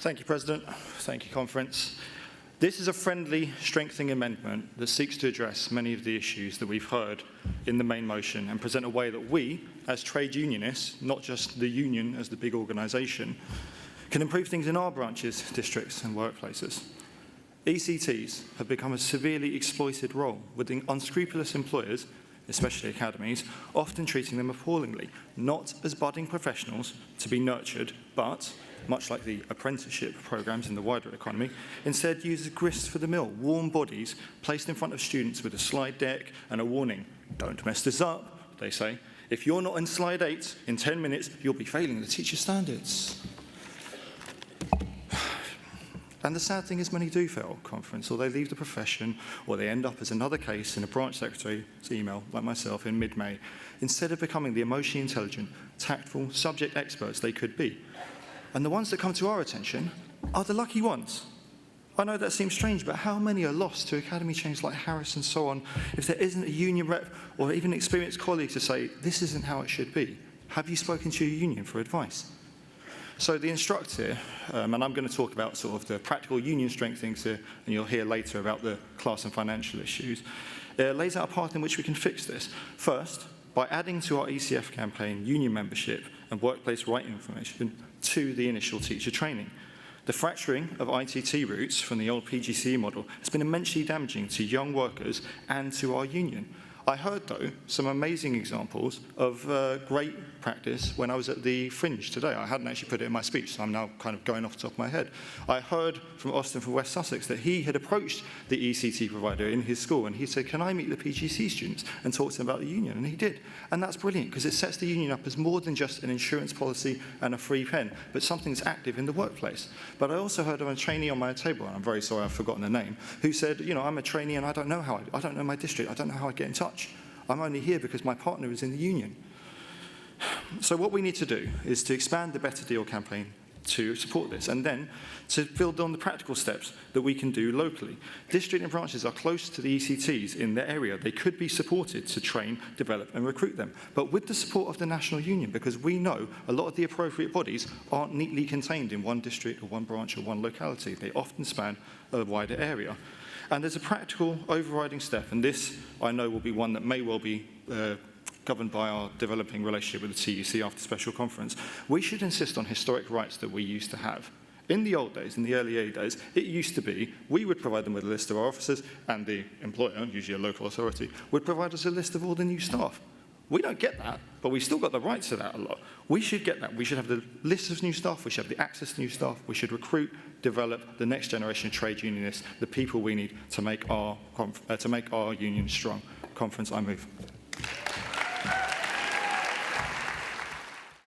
Thank you, President. Thank you, Conference. This is a friendly, strengthening amendment that seeks to address many of the issues that we've heard in the main motion and present a way that we, as trade unionists, not just the union as the big organisation, can improve things in our branches, districts and workplaces. ECTs have become a severely exploited role, with unscrupulous employers, especially academies, often treating them appallingly, not as budding professionals to be nurtured, but, much like the apprenticeship programs in the wider economy, instead use as grist for the mill, warm bodies placed in front of students with a slide deck and a warning. Don't mess this up, they say. If you're not in slide 8 in 10 minutes, you'll be failing the teacher standards. And the sad thing is many do fail Conference, or they leave the profession, or they end up as another case in a branch secretary's email, like myself, in mid-May, instead of becoming the emotionally intelligent, tactful subject experts they could be. And the ones that come to our attention are the lucky ones. I know that seems strange, but how many are lost to academy chains like Harris and so on if there isn't a union rep or even an experienced colleague to say, this isn't how it should be? Have you spoken to your union for advice? So the instruct here, and I'm going to talk about sort of the practical union strength things here, and you'll hear later about the class and financial issues, lays out a path in which we can fix this. First, by adding to our ECF campaign union membership and workplace right information to the initial teacher training. The fracturing of ITT routes from the old PGCE model has been immensely damaging to young workers and to our union. I heard, though, some amazing examples of great practice when I was at the Fringe today. I hadn't actually put it in my speech, so I'm now kind of going off the top of my head. I heard from Austin from West Sussex that he had approached the ECT provider in his school, and he said, can I meet the PGC students and talk to them about the union? And he did. And that's brilliant, because it sets the union up as more than just an insurance policy and a free pen, but something that's active in the workplace. But I also heard of a trainee on my table, and I'm very sorry I've forgotten the name, who said, you know, I'm a trainee and I don't know I don't know my district, I don't know how I get in touch. I'm only here because my partner is in the union. So what we need to do is to expand the Better Deal campaign to support this, and then to build on the practical steps that we can do locally. District and branches are close to the ECTs in their area. They could be supported to train, develop and recruit them, but with the support of the national union, because we know a lot of the appropriate bodies aren't neatly contained in one district or one branch or one locality. They often span a wider area. And there's a practical overriding step, and this, I know, will be one that may well be governed by our developing relationship with the TUC after special conference. We should insist on historic rights that we used to have. In the old days, in the early days, it used to be we would provide them with a list of our officers, and the employer, usually a local authority, would provide us a list of all the new staff. We don't get that, but we still got the rights to that a lot. We should get that. We should have the list of new staff. We should have the access to new staff. We should recruit, develop the next generation of trade unionists, the people we need to make our union strong. Conference, I move.